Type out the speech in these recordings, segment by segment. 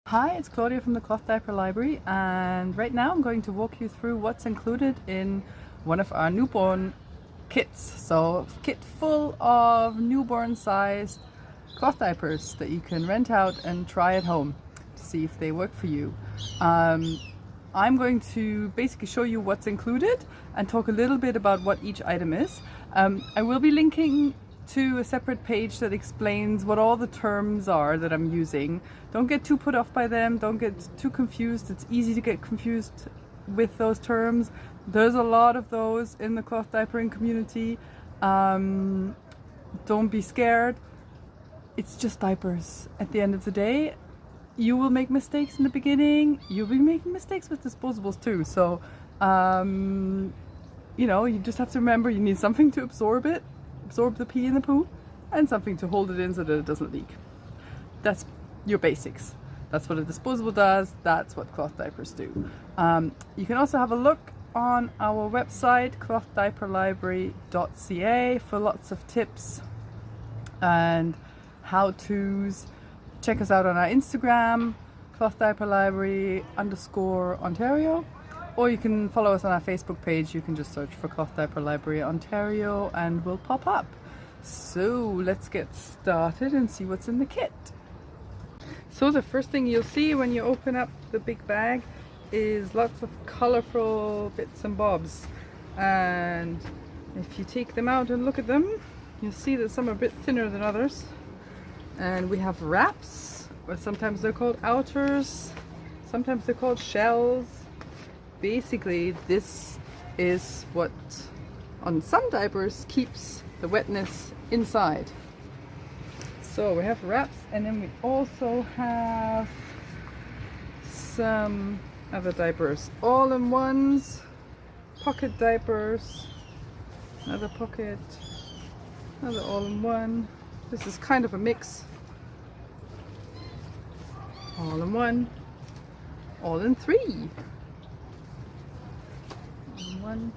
Hi, it's Claudia from the Cloth Diaper Library, and right now I'm going to walk you through what's included in one of our newborn kits. So, a kit full of newborn sized cloth diapers that you can rent out and try at home to see if they work for you. I'm going to basically show you what's included and talk a little bit about what each item is. I will be linking to a separate page that explains what all the terms are that I'm using. Don't get too put off by them, don't get too confused. It's easy to get confused with those terms. There's a lot of those in the cloth diapering community. Don't be scared. It's just diapers at the end of the day. You will make mistakes in the beginning. You'll be making mistakes with disposables too. So, you just have to remember you need something to absorb the pee and the poo, and something to hold it in so that it doesn't leak. That's your basics. That's what a disposable does. That's what cloth diapers do. You can also have a look on our website, clothdiaperlibrary.ca, for lots of tips and how-tos. Check us out on our Instagram, clothdiaperlibrary_Ontario, or you can follow us on our Facebook page. You can just search for Cloth Diaper Library Ontario and we'll pop up. So let's get started and see what's in the kit. So the first thing you'll see when you open up the big bag is lots of colorful bits and bobs. And if you take them out and look at them, you'll see that some are a bit thinner than others. And we have wraps, or sometimes they're called outers, sometimes they're called shells. Basically, this is what on some diapers keeps the wetness inside. So we have wraps, and then we also have some other diapers, all-in-ones, pocket diapers, another pocket, another all-in-one. This is kind of a mix. All-in-one, all-in-three. One.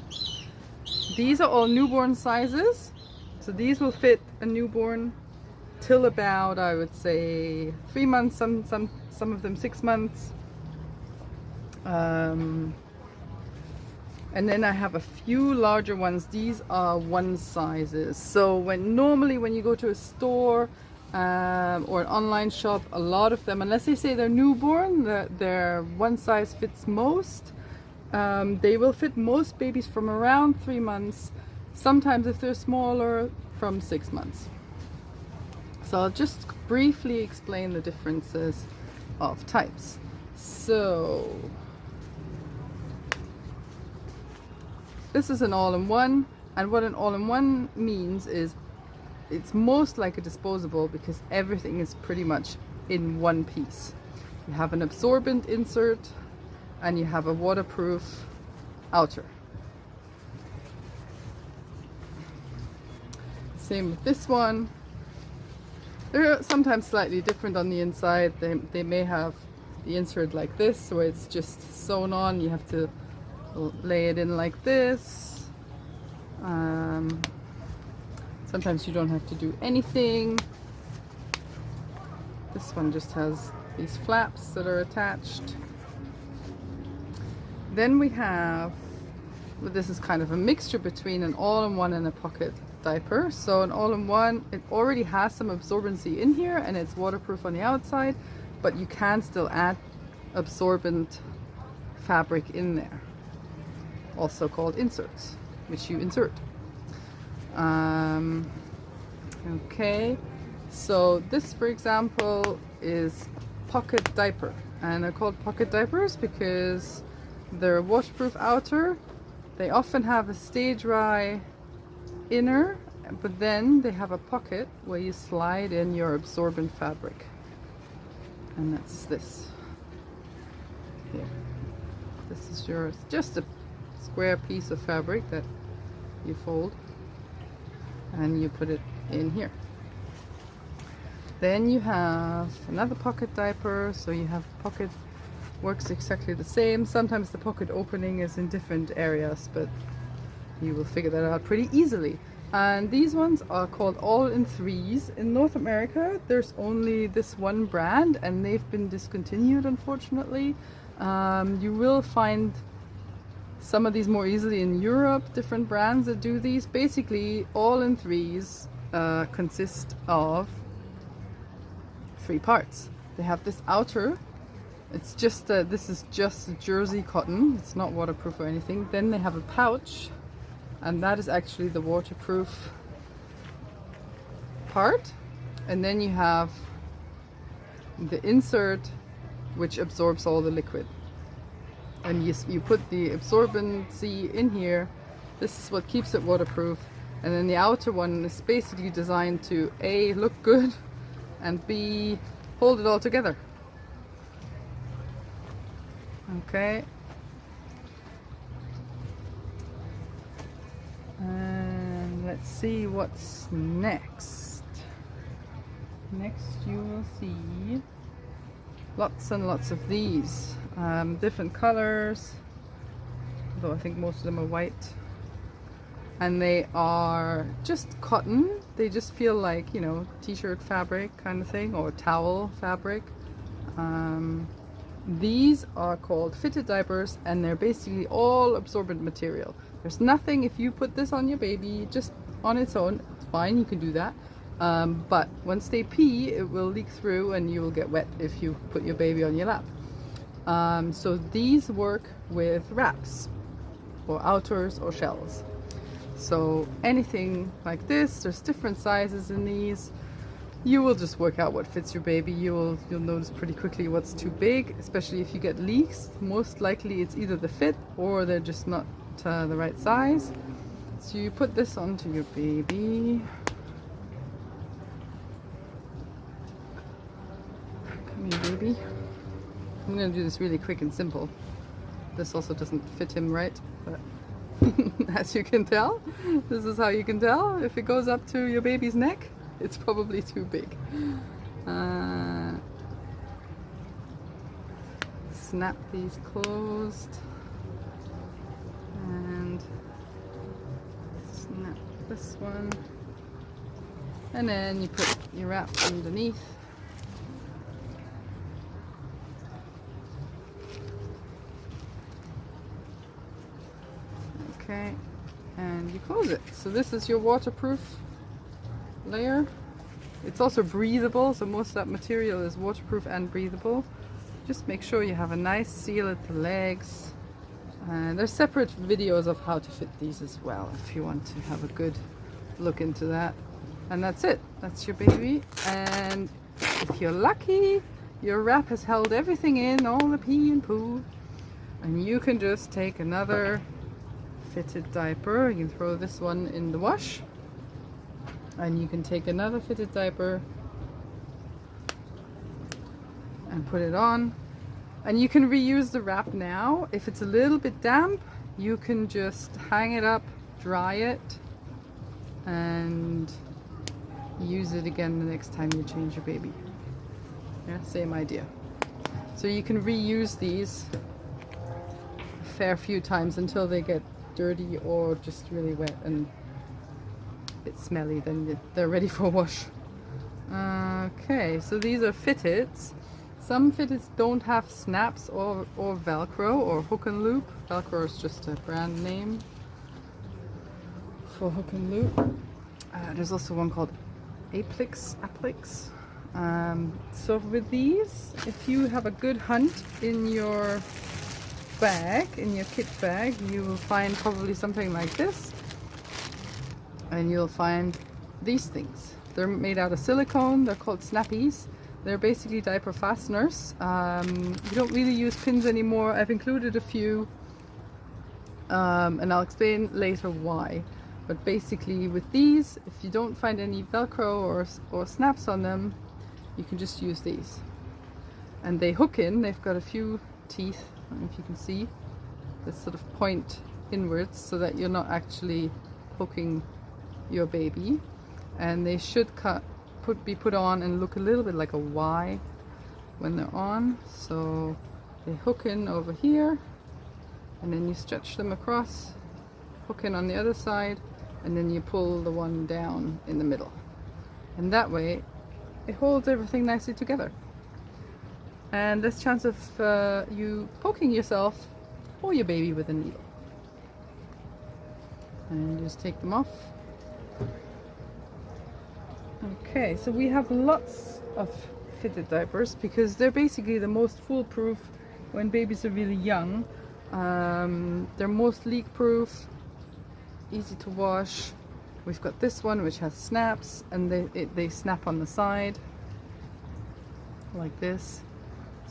These are all newborn sizes, so these will fit a newborn till about, I would say, 3 months, some of them 6 months. And then I have a few larger ones. These are one sizes. So normally when you go to a store or an online shop, a lot of them, unless they say they're newborn, their one size fits most. They will fit most babies from around 3 months, sometimes if they're smaller from 6 months. So I'll just briefly explain the differences of types. So this is an all-in-one, and what an all-in-one means is it's most like a disposable because everything is pretty much in one piece. You have an absorbent insert and you have a waterproof outer. Same with this one. They're sometimes slightly different on the inside. They may have the insert like this, where it's just sewn on. You have to lay it in like this. Sometimes you don't have to do anything. This one just has these flaps that are attached. Then we have, this is kind of a mixture between an all-in-one and a pocket diaper. So an all-in-one, it already has some absorbency in here and it's waterproof on the outside, but you can still add absorbent fabric in there, also called inserts, which you insert. Okay, so this, for example, is pocket diaper, and they're called pocket diapers because they're a waterproof outer. They often have a stay dry inner, but then they have a pocket where you slide in your absorbent fabric, and that's this here. This is just a square piece of fabric that you fold and you put it in here. Then you have another pocket diaper, so you have pocket, works exactly the same. Sometimes the pocket opening is in different areas, but you will figure that out pretty easily. And these ones are called All in Threes. In North America, there's only this one brand and they've been discontinued, unfortunately. You will find some of these more easily in Europe, different brands that do these. Basically, All in Threes consist of 3 parts. They have this outer, it's just this is just jersey cotton, it's not waterproof or anything. Then they have a pouch, and that is actually the waterproof part. And then you have the insert, which absorbs all the liquid. And you put the absorbency in here. This is what keeps it waterproof. And then the outer one is basically designed to A, look good, and B, hold it all together. Okay. And let's see what's next. Next you will see lots and lots of these. Different colors, though I think most of them are white. And they are just cotton. They just feel like, you know, t-shirt fabric kind of thing, or towel fabric. These are called fitted diapers, and they're basically all absorbent material. There's nothing, if you put this on your baby just on its own, it's fine, you can do that. But once they pee, it will leak through and you will get wet if you put your baby on your lap. So these work with wraps or outers or shells. So anything like this, there's different sizes in these. You will just work out what fits your baby. You'll notice pretty quickly what's too big, especially if you get leaks. Most likely it's either the fit or they're just not the right size. So you put this onto your baby. Come here, baby. I'm going to do this really quick and simple. This also doesn't fit him right, but as you can tell, this is how you can tell. If it goes up to your baby's neck, it's probably too big. Snap these closed and snap this one, and then you put your wrap underneath. Okay, and you close it. So this is your waterproof layer. It's also breathable, so most of that material is waterproof and breathable. Just make sure you have a nice seal at the legs. And there's separate videos of how to fit these as well if you want to have a good look into that. And that's it. That's your baby. And if you're lucky, your wrap has held everything in, all the pee and poo. And you can just take another fitted diaper. You can throw this one in the wash. And you can take another fitted diaper and put it on. And you can reuse the wrap now. If it's a little bit damp, you can just hang it up, dry it, and use it again the next time you change your baby. Yeah, same idea. So you can reuse these a fair few times until they get dirty or just really wet and a bit smelly, then they're ready for a wash. Okay, so these are fitteds. Some fitteds don't have snaps or Velcro or hook and loop. Velcro is just a brand name for hook and loop. There's also one called Applix. So with these, if you have a good hunt in your bag, in your kit bag, you will find probably something like this, and you'll find these things. They're made out of silicone. They're called snappies. They're basically diaper fasteners. You don't really use pins anymore. I've included a few, and I'll explain later why. But basically with these, if you don't find any Velcro or snaps on them, you can just use these. And they hook in. They've got a few teeth, I don't know if you can see, that sort of point inwards so that you're not actually hooking your baby. And they should be put on and look a little bit like a Y when they're on. So they hook in over here, and then you stretch them across, hook in on the other side, and then you pull the one down in the middle, and that way it holds everything nicely together. And less chance of you poking yourself or your baby with a needle. And just take them off. Okay, so we have lots of fitted diapers because they're basically the most foolproof when babies are really young. They're most leak proof, easy to wash. We've got this one which has snaps, and they snap on the side like this,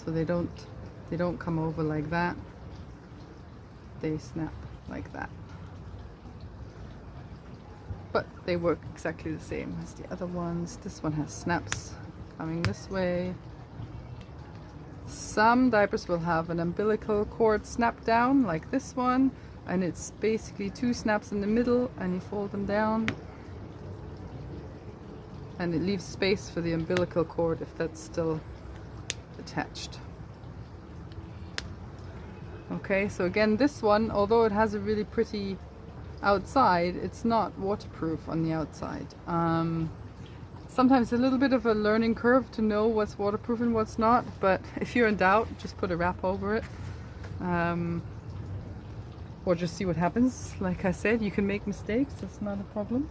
so they don't come over like that. They snap like that, but they work exactly the same as the other ones. This one has snaps coming this way. Some diapers will have an umbilical cord snap down like this one, and it's basically 2 snaps in the middle, and you fold them down, and it leaves space for the umbilical cord if that's still attached. Okay, so again, this one, although it has a really pretty outside, it's not waterproof on the outside. Sometimes a little bit of a learning curve to know what's waterproof and what's not, but if you're in doubt, just put a wrap over it, or just see what happens. Like I said, you can make mistakes, that's not a problem.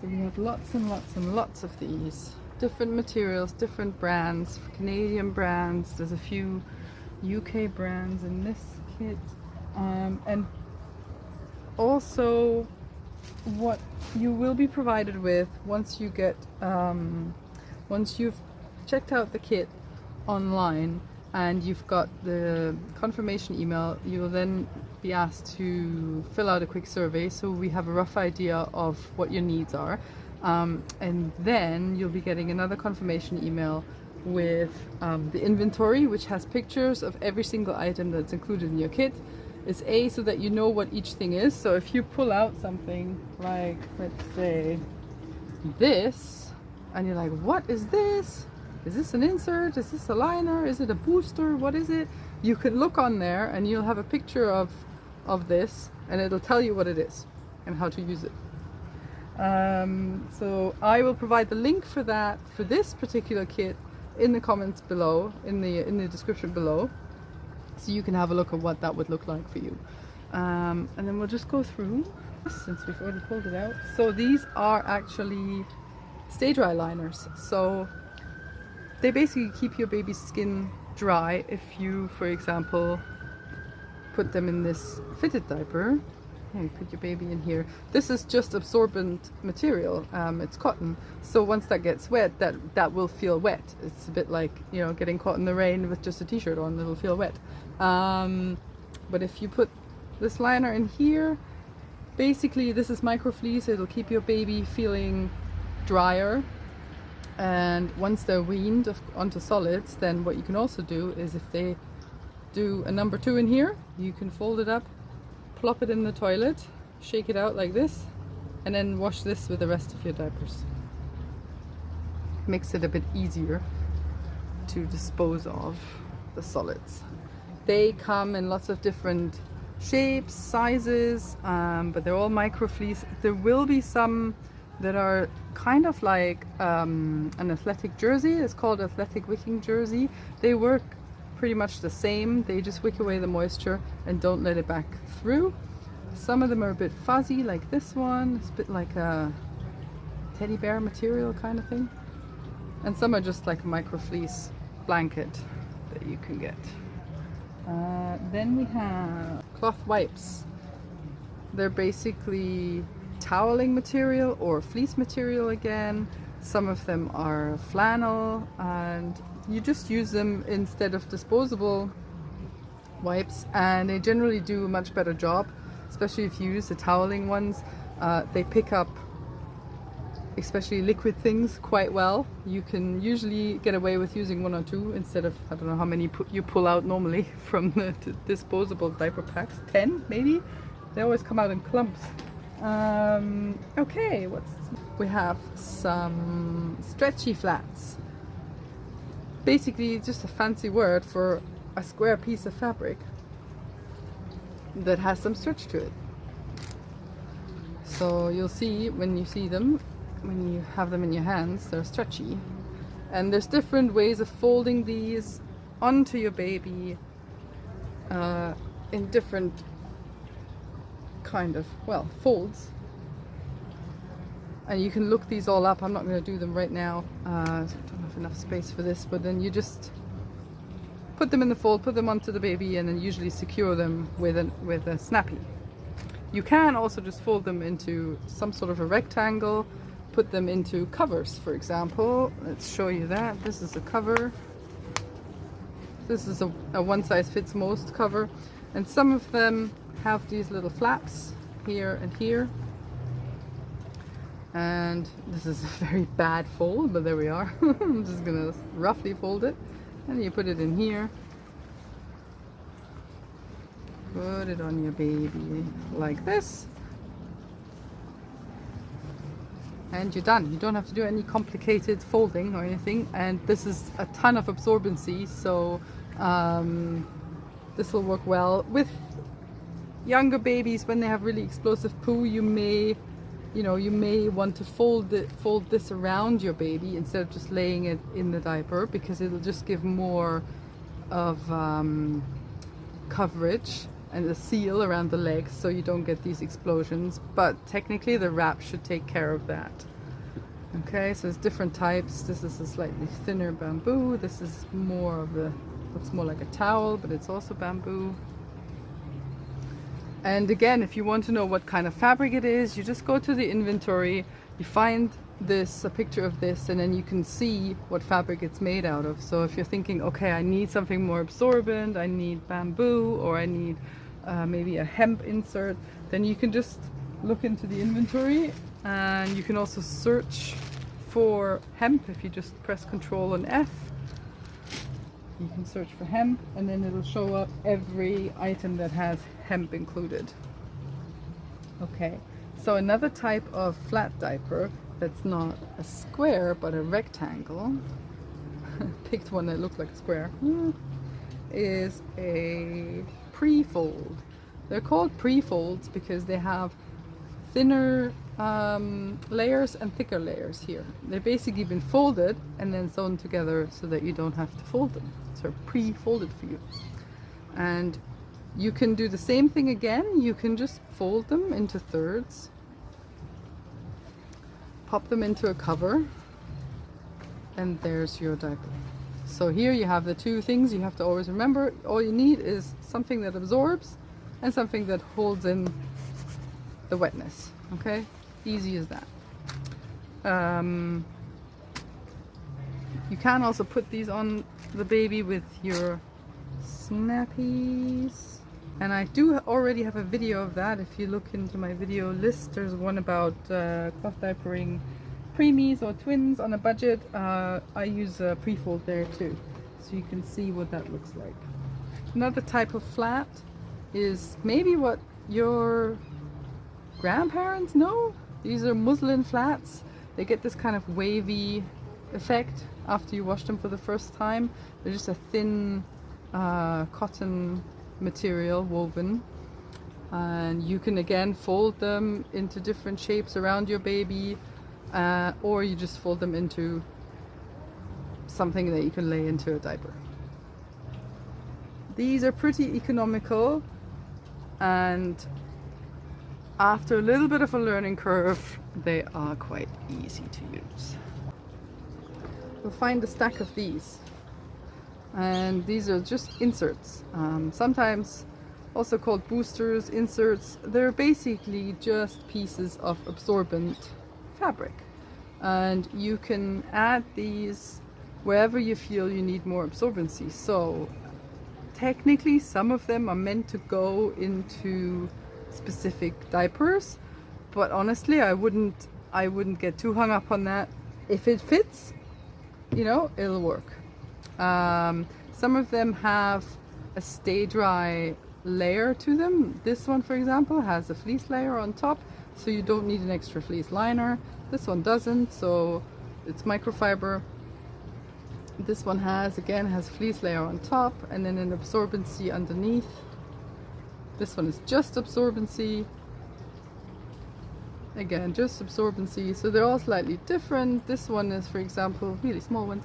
So we have lots and lots and lots of these. Different materials, different brands, Canadian brands, there's a few UK brands in this kit, and also what you will be provided with once you get once you've checked out the kit online and you've got the confirmation email, you will then be asked to fill out a quick survey so we have a rough idea of what your needs are, and then you'll be getting another confirmation email with the inventory, which has pictures of every single item that's included in your kit. It's so that you know what each thing is. So if you pull out something like, let's say this, and you're like, what is this? Is this an insert? Is this a liner? Is it a booster? What is it? You can look on there and you'll have a picture of this, and it'll tell you what it is and how to use it. So I will provide the link for that, for this particular kit, in the comments below, in the description below, so you can have a look at what that would look like for you. And then we'll just go through, since we've already pulled it out. So these are actually stay dry liners. So they basically keep your baby's skin dry if you, for example, put them in this fitted diaper. You put your baby in here. This is just absorbent material. It's cotton, so once that gets wet, that will feel wet. It's a bit like, you know, getting caught in the rain with just a t-shirt on, it'll feel wet. But if you put this liner in here, basically this is microfleece. It'll keep your baby feeling drier, and once they're weaned onto solids, then what you can also do is, if they do a number 2 in here, you can fold it up, plop it in the toilet, shake it out like this, and then wash this with the rest of your diapers. Makes it a bit easier to dispose of the solids. They come in lots of different shapes, sizes, but they're all microfleece. There will be some that are kind of like an athletic jersey. It's called athletic wicking jersey. They work pretty much the same. They just wick away the moisture and don't let it back through. Some of them are a bit fuzzy, like this one. It's a bit like a teddy bear material kind of thing. And some are just like a microfleece blanket that you can get. Then we have cloth wipes. They're basically toweling material or fleece material again. Some of them are flannel, and you just use them instead of disposable wipes, and they generally do a much better job, especially if you use the toweling ones. They pick up especially liquid things quite well. You can usually get away with using 1 or 2 instead of, I don't know how many you pull out normally from the disposable diaper packs. 10 maybe? They always come out in clumps. Okay, we have some stretchy flats. Basically just a fancy word for a square piece of fabric that has some stretch to it. So you'll see when you see them, when you have them in your hands, they're stretchy. And there's different ways of folding these onto your baby in different kind of, well, folds. And you can look these all up. I'm not going to do them right now. So I don't have enough space for this, but then you just put them in the fold, put them onto the baby, and then usually secure them with a snappy. You can also just fold them into some sort of a rectangle, put them into covers, for example. Let's show you that. This is a cover. This is a one size fits most cover, and some of them have these little flaps here and here. And this is a very bad fold, but there we are. I'm just gonna roughly fold it, and you put it in here. Put it on your baby like this. And you're done. You don't have to do any complicated folding or anything. And this is a ton of absorbency, so this will work well. With younger babies, when they have really explosive poo, you may want to fold this around your baby instead of just laying it in the diaper, because it'll just give more of coverage and a seal around the legs, so you don't get these explosions. But technically the wrap should take care of that. Okay, so there's different types. This is a slightly thinner bamboo. This is more of a, looks more like a towel, but it's also bamboo. And again, if you want to know what kind of fabric it is, you just go to the inventory, you find this, a picture of this, and then you can see what fabric it's made out of. So if you're thinking, okay, I need something more absorbent, I need bamboo, or I need maybe a hemp insert, then you can just look into the inventory, and you can also search for hemp. If you just press Control and F, you can search for hemp, and then it'll show up every item that has hemp included. Okay, so another type of flat diaper that's not a square but a rectangle, picked one that looked like a square, is a pre-fold. They're called pre-folds because they have thinner layers and thicker layers here. They've basically been folded and then sewn together so that you don't have to fold them. So pre-folded for you. And you can do the same thing again. You can just fold them into thirds, pop them into a cover, and there's your diaper. So here you have the two things you have to always remember. All you need is something that absorbs and something that holds in the wetness. Okay, easy as that. You can also put these on the baby with your snappies, and I do already have a video of that. If you look into my video list, there's one about cloth diapering preemies or twins on a budget. I use a pre-fold there too, so you can see what that looks like. Another type of flat is maybe what your grandparents know. These are muslin flats. They get this kind of wavy effect after you wash them for the first time. They're just a thin cotton material woven, and you can again fold them into different shapes around your baby, or you just fold them into something that you can lay into a diaper. These are pretty economical, and after a little bit of a learning curve, they are quite easy to use. You'll find a stack of these, and these are just inserts, sometimes also called boosters, inserts. They're basically just pieces of absorbent fabric, and you can add these wherever you feel you need more absorbency. So technically some of them are meant to go into specific diapers, but honestly I wouldn't get too hung up on that. If it fits, you know, it'll work. Some of them have a stay dry layer to them. This one, for example, has a fleece layer on top, so you don't need an extra fleece liner. This one doesn't, so it's microfiber. This one has fleece layer on top and then an absorbency underneath. This one is just absorbency. again, just absorbency. So they're all slightly different. This one is, for example, really small ones.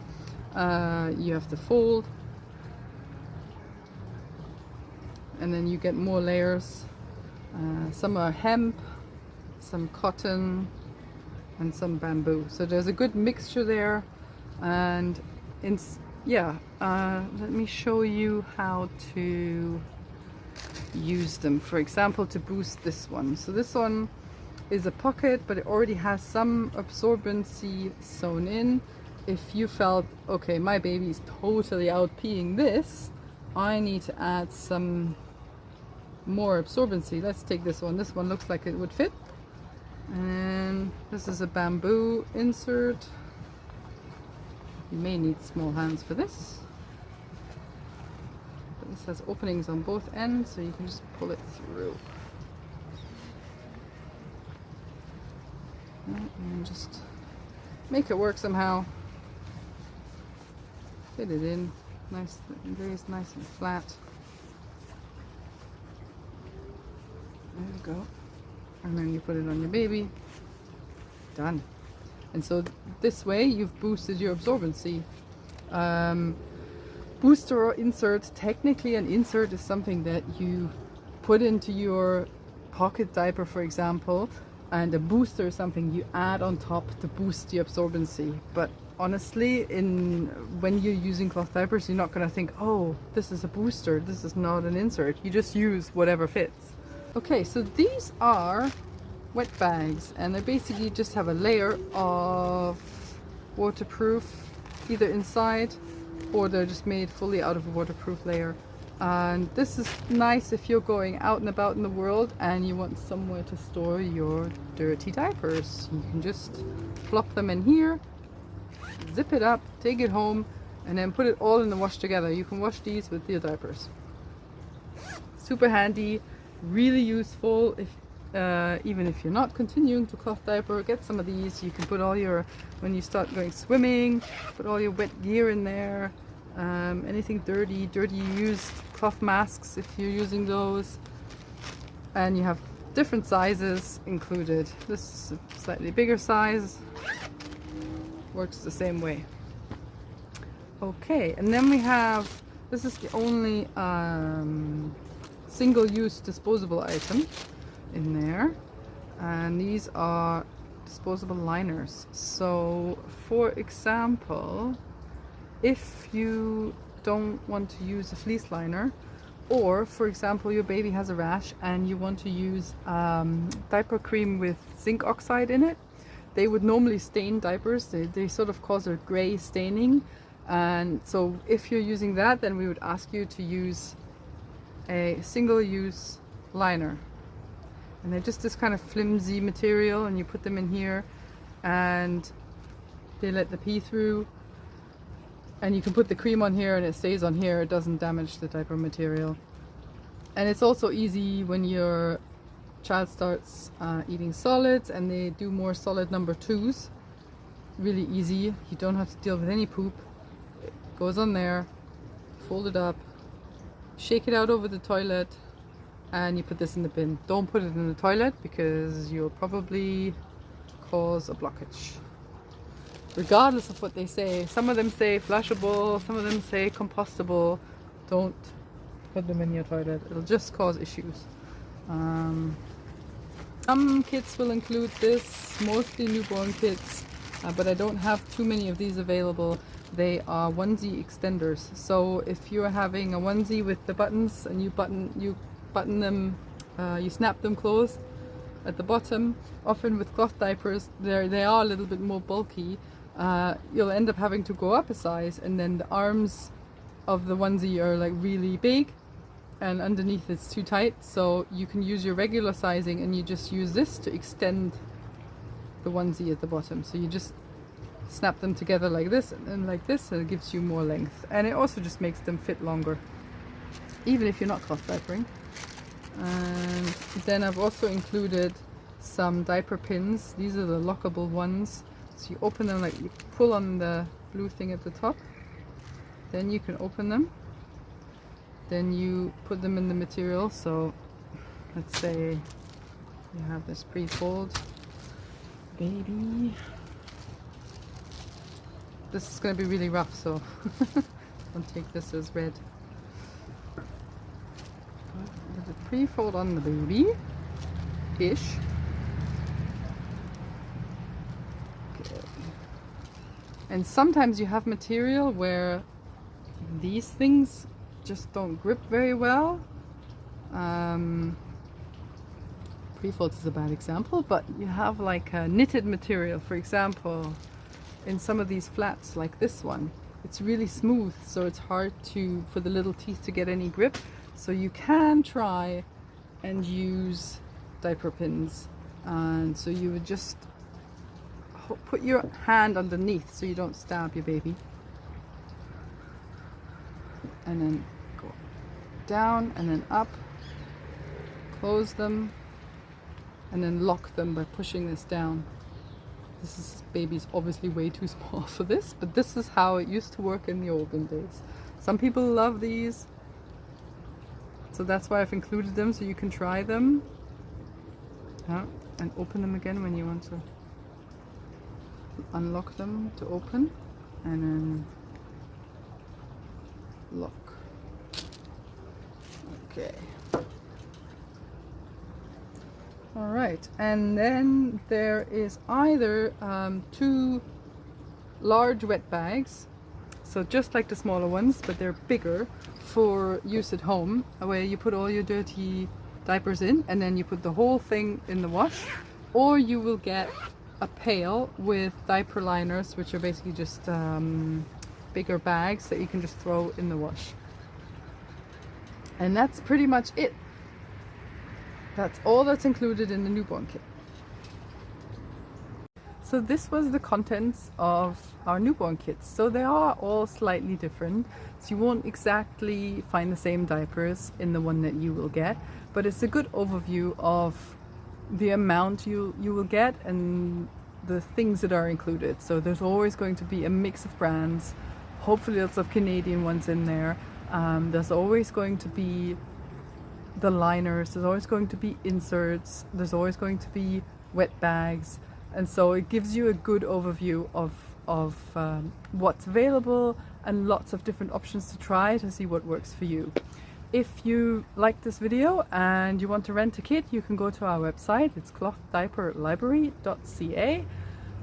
You have to fold, and then you get more layers. Some are hemp, some cotton, and some bamboo. So there's a good mixture there. And let me show you how to use them. For example, to boost this one. So this one is a pocket, but it already has some absorbency sewn in. If you felt, okay, my baby is totally out peeing this, I need to add some more absorbency. Let's take this one. This one looks like it would fit. And this is a bamboo insert. You may need small hands for this. But this has openings on both ends, so you can just pull it through. And just make it work somehow. Fit it in, nice, very nice and flat. There you go. And then you put it on your baby. Done. And so this way you've boosted your absorbency. Booster or insert, technically an insert is something that you put into your pocket diaper, for example, and a booster is something you add on top to boost the absorbency. But honestly, when you're using cloth diapers, you're not going to think, oh, this is a booster, this is not an insert. You just use whatever fits. Okay, so these are wet bags, and they basically just have a layer of waterproof either inside, or they're just made fully out of a waterproof layer. And this is nice if you're going out and about in the world and you want somewhere to store your dirty diapers. You can just plop them in here, zip it up, take it home, and then put it all in the wash together. You can wash these with your diapers. Super handy, really useful. If even if you're not continuing to cloth diaper, get some of these. You can put all your, when you start going swimming, put all your wet gear in there. Anything dirty, use cloth masks if you're using those. And you have different sizes included. This is a slightly bigger size, works the same way. Okay, and then we have, this is the only single-use disposable item in there, and these are disposable liners. So for example, if you don't want to use a fleece liner, or for example your baby has a rash and you want to use diaper cream with zinc oxide in it, they would normally stain diapers. They sort of cause a gray staining, and so if you're using that, then we would ask you to use a single-use liner. And they're just this kind of flimsy material, and you put them in here and they let the pee through, and you can put the cream on here and it stays on here. It doesn't damage the diaper material. And it's also easy when your child starts eating solids and they do more solid number 2s. Really easy. You don't have to deal with any poop. It goes on there, fold it up, shake it out over the toilet, and you put this in the bin. Don't put it in the toilet because you'll probably cause a blockage. Regardless of what they say. Some of them say flushable, some of them say compostable. Don't put them in your toilet. It'll just cause issues. Some kits will include this, mostly newborn kits, but I don't have too many of these available. They are onesie extenders. So if you're having a onesie with the buttons and you button them, you snap them closed at the bottom. Often with cloth diapers, they are a little bit more bulky. You'll end up having to go up a size, and then the arms of the onesie are like really big and underneath it's too tight. So you can use your regular sizing and you just use this to extend the onesie at the bottom. So you just snap them together like this and like this, and it gives you more length, and it also just makes them fit longer even if you're not cloth diapering. And then I've also included some diaper pins. These are the lockable ones. So you open them, like you pull on the blue thing at the top, then you can open them, then you put them in the material. So let's say you have this pre-fold, baby. This is going to be really rough, so don't take this as read. Let it pre-fold on the baby-ish. Okay. And sometimes you have material where these things just don't grip very well. Pre-folds is a bad example, but you have like a knitted material, for example, in some of these flats like this one. It's really smooth, so it's hard for the little teeth to get any grip. So you can try and use diaper pins, and so you would just put your hand underneath so you don't stab your baby, and then go down and then up, close them, and then lock them by pushing this down. This baby's obviously way too small for this, but this is how it used to work in the olden days. Some people love these, so that's why I've included them, so you can try them. And open them again when you want to unlock them to open, and then lock. Okay. Alright, and then there is either 2 large wet bags, so just like the smaller ones, but they're bigger for use at home, where you put all your dirty diapers in and then you put the whole thing in the wash, or you will get a pail with diaper liners, which are basically just bigger bags that you can just throw in the wash. And that's pretty much it. That's all that's included in the newborn kit. So this was the contents of our newborn kits. So they are all slightly different. So you won't exactly find the same diapers in the one that you will get, but it's a good overview of the amount you will get and the things that are included. So there's always going to be a mix of brands, hopefully lots of Canadian ones in there. There's always going to be the liners, there's always going to be inserts, there's always going to be wet bags, and so it gives you a good overview of what's available and lots of different options to try to see what works for you. If you like this video and you want to rent a kit, you can go to our website. It's clothdiaperlibrary.ca,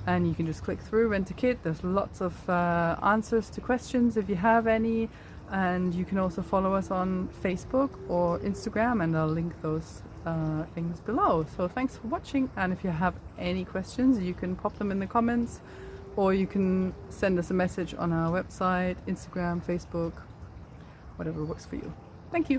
and you can just click through rent a kit. There's lots of answers to questions if you have any. And you can also follow us on Facebook or Instagram, and I'll link those things below. So thanks for watching, and if you have any questions you can pop them in the comments, or you can send us a message on our website, Instagram, Facebook, whatever works for you. Thank you.